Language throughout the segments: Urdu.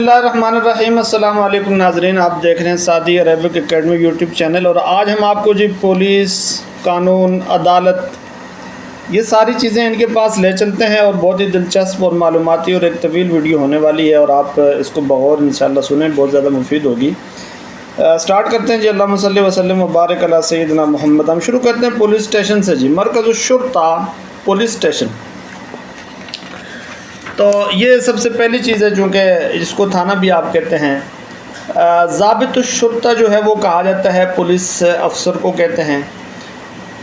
بسم اللہ الرحمن الرحیم۔ السلام علیکم ناظرین، آپ دیکھ رہے ہیں Saadi Arabic academy YouTube channel, اور آج ہم آپ کو پولیس، قانون، عدالت، یہ ساری چیزیں ان کے پاس لے چلتے ہیں، اور بہت ہی دلچسپ اور معلوماتی اور ایک طویل ویڈیو ہونے والی ہے، اور آپ اس کو بغور انشاءاللہ سنیں، بہت زیادہ مفید ہوگی۔ سٹارٹ کرتے ہیں جی۔ اللہم صلی وسلم وبارک علی سیدنا محمد۔ ہم شروع کرتے ہیں پولیس اسٹیشن سے جی۔ مرکز الشرطہ پولیس اسٹیشن، تو یہ سب سے پہلی چیز ہے، چونکہ جس کو تھانہ بھی آپ کہتے ہیں۔ ضابط الشرطہ جو ہے وہ کہا جاتا ہے، پولیس افسر کو کہتے ہیں،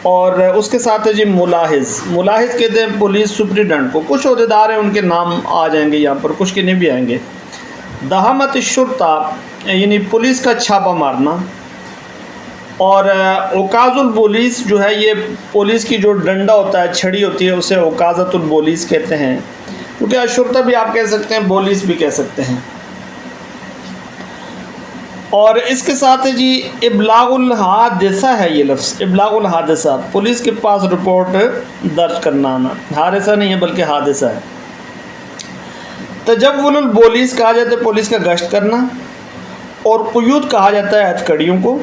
اور اس کے ساتھ ہے جی ملاحظ۔ ملاحظ کہتے ہیں پولیس سپریڈنٹ کو۔ کچھ عہدیدار ہیں، ان کے نام آ جائیں گے یہاں پر، کچھ کے نہیں بھی آئیں گے۔ دہامت الشرطہ یعنی پولیس کا چھاپا مارنا، اور عکاظ الپولیس جو ہے یہ پولیس کی جو ڈنڈا ہوتا ہے، چھڑی ہوتی ہے، اسے عکاظۃ الپولیس کہتے ہیں، کیونکہ الشرطہ بھی آپ کہہ سکتے ہیں، پولیس بھی کہہ سکتے ہیں۔ اور اس کے ساتھ ہے جی ابلاغ الحادثہ ہے یہ لفظ، ابلاغ الحادثہ، پولیس کے پاس رپورٹ درج کرنا آنا، حادثہ نہیں ہے بلکہ حادثہ ہے۔ تجول الپولیس کہا جاتا ہے پولیس کا گشت کرنا، اور قیود کہا جاتا ہے ہتھکڑیوں کو۔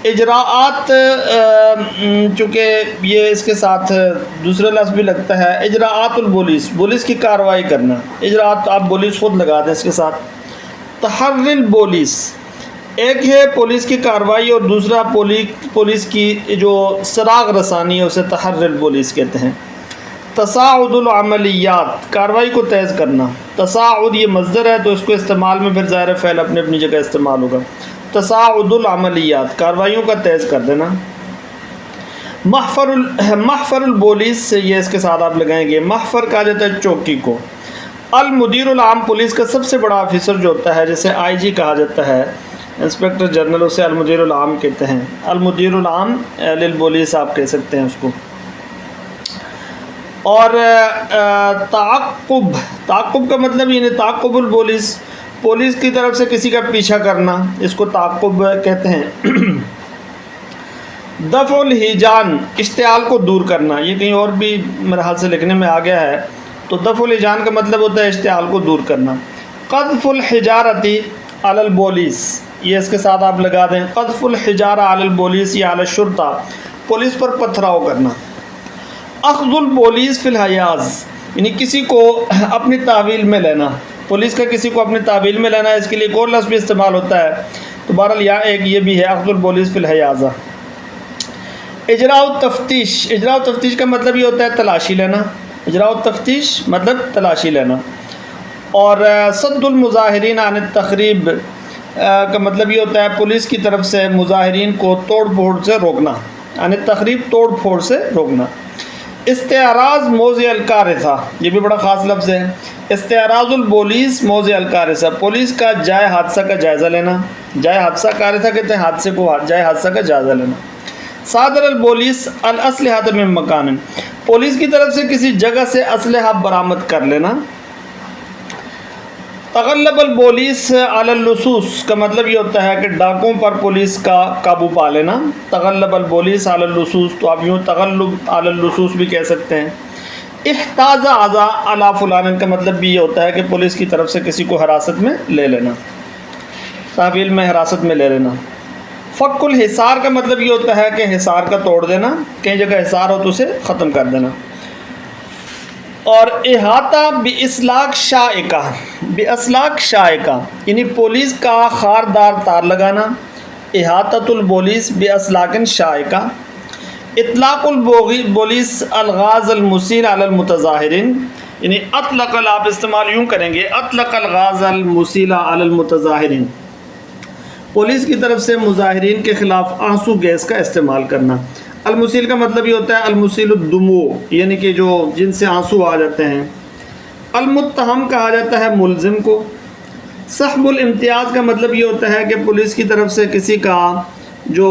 اجراءات، چونکہ یہ اس کے ساتھ دوسرا لفظ بھی لگتا ہے، اجراءات الپولیس، پولیس کی کارروائی کرنا، اجراءات آپ پولیس خود لگا دیں اس کے ساتھ۔ تحری الپولیس، ایک ہے پولیس کی کارروائی، اور دوسرا پولیس کی جو سراغ رسانی ہے، اسے تحری الپولیس کہتے ہیں۔ تصاعد العملیات، کارروائی کو تیز کرنا۔ تصاعد یہ مصدر ہے، تو اس کو استعمال میں پھر ظاہر فعل اپنی اپنی جگہ استعمال ہوگا۔ تصاعد العملیات، کارروائیوں کا تیز کر دینا۔ محفر الپولیس، یہ اس کے ساتھ آپ لگائیں گے، محفر کہا جاتا ہے چوکی کو۔ المدیر العام، پولیس کا سب سے بڑا آفیسر جو ہوتا ہے، جیسے آئی جی کہا جاتا ہے، انسپیکٹر جنرل، اسے المدیر العام کہتے ہیں۔ المدیر العام للپولیس آپ کہہ سکتے ہیں اس کو۔ اور تعقب، تعقب کا مطلب یعنی تعقب الپولیس، پولیس کی طرف سے کسی کا پیچھا کرنا، اس کو تعقب کہتے ہیں۔ دفع الہیجان، اشتعال کو دور کرنا، یہ کہیں اور بھی میرے حال سے لکھنے میں آ گیا ہے، تو دفع الہیجان کا مطلب ہوتا ہے اشتعال کو دور کرنا۔ قذف الحجارتی علی الپولیس، یہ اس کے ساتھ آپ لگا دیں، قذف الحجارہ علی الپولیس یا علی الشرطہ، پولیس پر پتھراؤ کرنا۔ اخذ الپولیس فی الحیاض، یعنی کسی کو اپنی تحویل میں لینا، پولیس کا کسی کو اپنی تحویل میں لینا ہے، اس کے لیے ایک اور لفظ بھی استعمال ہوتا ہے، تو بہرحال یہاں ایک یہ بھی ہے، اخذ الپولیس فی الحیاضہ۔ اجراء التفتیش، اجراء التفتیش کا مطلب یہ ہوتا ہے تلاشی لینا، اجراء التفتیش مطلب تلاشی لینا۔ اور صد المظاہرین عن التخریب کا مطلب یہ ہوتا ہے پولیس کی طرف سے مظاہرین کو توڑ پھوڑ سے روکنا، عن التخریب توڑ پھوڑ سے روکنا۔ استعراض موضع الکارثہ، یہ بھی بڑا خاص لفظ ہے، استعراض الپولیس موضع الکارثہ، پولیس کا جائے حادثہ کا جائزہ لینا، جائے حادثہ، کارثہ کہتے ہیں حادثے کو، جائے حادثہ کا جائزہ لینا۔ صادر الپولیس الاسلحہ من مکان، پولیس کی طرف سے کسی جگہ سے اسلحہ برآمد کر لینا۔ تغلب الپولیس علی اللصوص کا مطلب یہ ہوتا ہے کہ ڈاکوں پر پولیس کا قابو پا لینا، تغلب الپولیس علی اللصوص، تو آپ یوں تغلب علی اللصوص بھی کہہ سکتے ہیں۔ احتاز اعضاء علی فلان کا مطلب بھی یہ ہوتا ہے کہ پولیس کی طرف سے کسی کو حراست میں لے لینا، تحویل میں حراست میں لے لینا۔ فک الحصار کا مطلب یہ ہوتا ہے کہ حصار کا توڑ دینا، کہیں جگہ حصار ہو تو اسے ختم کر دینا۔ اور احاطہ باسلاک شائکہ، باسلاک شائکہ یعنی پولیس کا خاردار تار لگانا، احاطۃ الپولیس باسلاک شائکہ۔ اطلاق الپولیس الغاز المسیل علی المتظاہرین، یعنی اطلق، آپ استعمال یوں کریں گے، اطلق الغاز المسیل علی المتظاہرین، پولیس کی طرف سے مظاہرین کے خلاف آنسو گیس کا استعمال کرنا۔ المسیل کا مطلب یہ ہوتا ہے المسیل الدموع، یعنی کہ جو جن سے آنسو آ جاتے ہیں۔ المتہم کہا جاتا ہے ملزم کو۔ سحب الامتیاز کا مطلب یہ ہوتا ہے کہ پولیس کی طرف سے کسی کا جو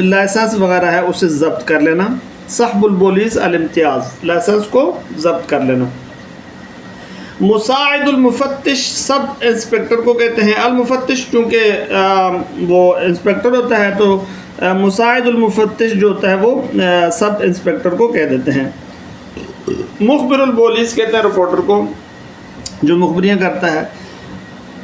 لائسنس وغیرہ ہے اسے ضبط کر لینا، سحب الپولیس الامتیاز، لائسنس کو ضبط کر لینا۔ مساعد المفتش، سب انسپیکٹر کو کہتے ہیں۔ المفتش چونکہ وہ انسپیکٹر ہوتا ہے، تو مساعد المفتش جو ہوتا ہے وہ سب انسپیکٹر کو کہہ دیتے ہیں۔ مخبر الپولیس کہتے ہیں رپورٹر کو، جو مخبریاں کرتا ہے۔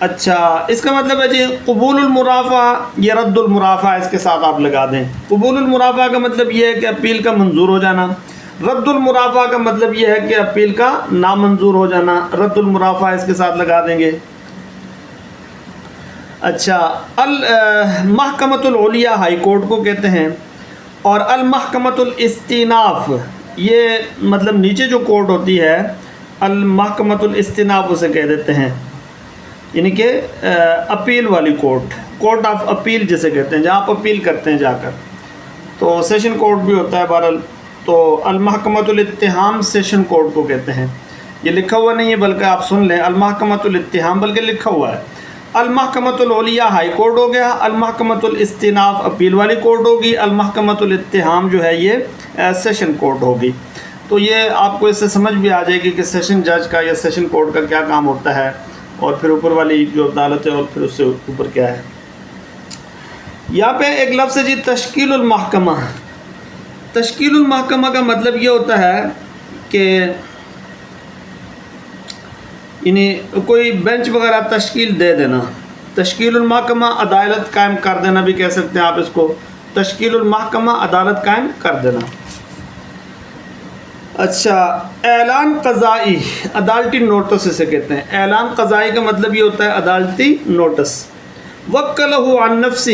اچھا اس کا مطلب ہے جی قبول المرافع یہ رد المرافع اس کے ساتھ آپ لگا دیں. قبول المرافع کا مطلب یہ ہے کہ اپیل کا منظور ہو جانا. رد المرافع کا مطلب یہ ہے کہ اپیل کا نامنظور ہو جانا. رد المرافع اس کے ساتھ لگا دیں گے. اچھا المحکمۃ العلیہ ہائی کورٹ کو کہتے ہیں، اور المحکمۃ الاستئناف یہ مطلب نیچے جو کورٹ ہوتی ہے المحکمۃ الاستئناف اسے کہہ دیتے ہیں، یعنی کہ اپیل والی کورٹ آف اپیل جسے کہتے ہیں، جہاں آپ اپیل کرتے ہیں جا کر. تو سیشن کورٹ بھی ہوتا ہے بہرحال. تو المحکمۃ الاتہام سیشن کورٹ کو کہتے ہیں. یہ لکھا ہوا نہیں ہے بلکہ آپ سن لیں المحکمۃ الاتہام بلکہ لکھا ہوا ہے. المحکمۃ العلیہ ہائی کورٹ ہو گیا، المحکمۃ الاستئناف اپیل والی کورٹ ہوگی، المحکمۃ الاتہام جو ہے یہ سیشن کورٹ ہوگی. تو یہ آپ کو اس سے سمجھ بھی آ جائے گی کہ سیشن جج کا یا سیشن کورٹ کا کیا کام ہوتا ہے، اور پھر اوپر والی جو عدالت ہے اور پھر اس سے اوپر کیا ہے. یہاں پہ ایک لفظ ہے جی تشکیل المحکمہ. تشکیل المحکمہ کا مطلب یہ ہوتا ہے کہ یعنی کوئی بینچ وغیرہ تشکیل دے دینا. تشکیل المحکمہ عدالت قائم کر دینا بھی کہہ سکتے ہیں آپ اس کو. تشکیل المحکمہ عدالت قائم کر دینا. اچھا اعلان قضائی عدالتی نوٹس اسے کہتے ہیں. اعلان قضائی کا مطلب یہ ہوتا ہے عدالتی نوٹس. وکلہ عن نفسہ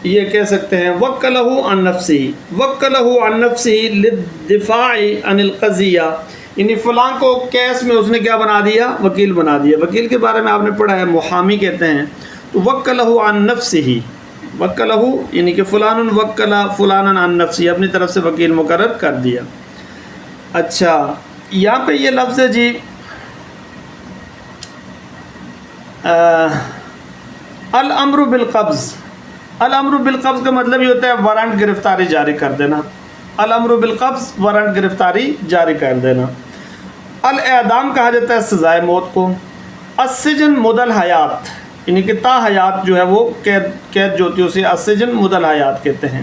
یہ کہہ سکتے ہیں وکلہ عن نفسہ. وکلہ عن نفسہ للدفاع عن القضیہ، یعنی فلاں کو کیس میں اس نے کیا بنا دیا، وکیل بنا دیا. وکیل کے بارے میں آپ نے پڑھا ہے محامی کہتے ہیں. تو وکلہ عن نفسہ، وکلہ یعنی کہ فلان وکلا فلانا عن نفسہ، اپنی طرف سے وکیل مقرر کر دیا. اچھا یہاں پہ یہ لفظ ہے جی الامر بالقبض. الامر بالقبض کا مطلب یہ ہوتا ہے وارنٹ گرفتاری جاری کر دینا. الامر بالقبض وارنٹ گرفتاری جاری کر دینا. الاعدام کہا جاتا ہے سزائے موت کو. السجن مدى الحیات، یعنی کہ تا حیات جو ہے وہ قید جو ہوتی ہے اسے السجن مدى الحیات کہتے ہیں.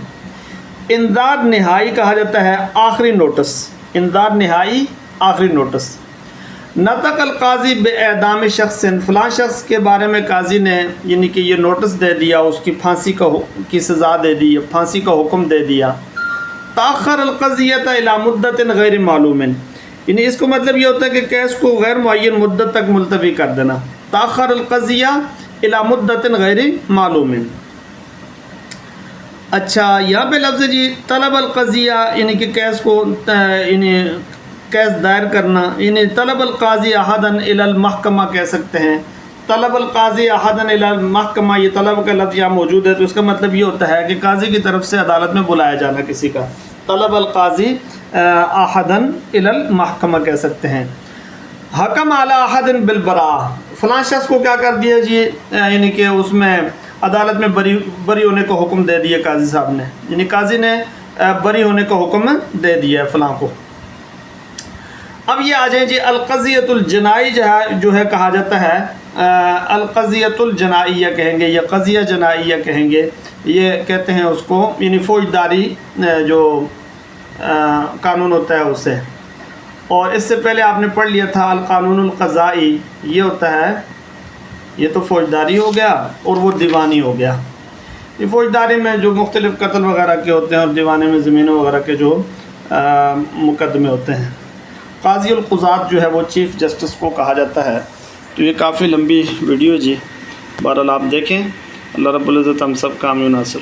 انذار نہائی کہا جاتا ہے آخری نوٹس. انذار نہائی آخری نوٹس. نطق القاضی باعدام شخص، فلاں شخص کے بارے میں قاضی نے یعنی کہ یہ نوٹس دے دیا، اس کی پھانسی کی سزا دے دی، پھانسی کا حکم دے دیا. تاخر القضیۃ الی مدت غیر معلوم، یعنی اس کو مطلب یہ ہوتا ہے کہ کیس کو غیر معین مدت تک ملتوی کر دینا. تاخر القضیہ الی مدت غیر معلوم. اچھا یہاں پہ لفظ جی طلب القضیہ، یعنی کہ کیس کو یعنی کیس دائر کرنا، یعنی طلب القاضی احدا الی المحکمہ کہہ سکتے ہیں. طلب القاضی احدا الی المحکمہ، یہ طلب کا لفظ یہاں موجود ہے تو اس کا مطلب یہ ہوتا ہے کہ قاضی کی طرف سے عدالت میں بلایا جانا کسی کا. طلب القاضی احدا الی المحکمہ کہہ سکتے ہیں. حکم علی احد بالبراء، فلاں شخص کو کیا کر دیا جی، یعنی کہ اس میں عدالت میں بری ہونے کا حکم دے دیا قاضی صاحب نے، یعنی قاضی نے بری ہونے کا حکم دے دیا فلاں کو. اب یہ آ جائیں جی القضیۃ الجنائی جو ہے کہا جاتا ہے القضیۃ الجنائیہ کہیں گے یا قضیہ جنائیہ کہیں گے. یہ کہتے ہیں اس کو یعنی فوجداری جو قانون ہوتا ہے اسے. اور اس سے پہلے آپ نے پڑھ لیا تھا القانون القضائی، یہ ہوتا ہے، یہ تو فوجداری ہو گیا اور وہ دیوانی ہو گیا. یہ فوجداری میں جو مختلف قتل وغیرہ کے ہوتے ہیں اور دیوانے میں زمینوں وغیرہ کے جو مقدمے ہوتے ہیں. قاضی القضات جو ہے وہ چیف جسٹس کو کہا جاتا ہے. تو یہ کافی لمبی ویڈیو جی، بہرحال آپ دیکھیں. اللہ رب العزت ہم سب کامیاب ناصر.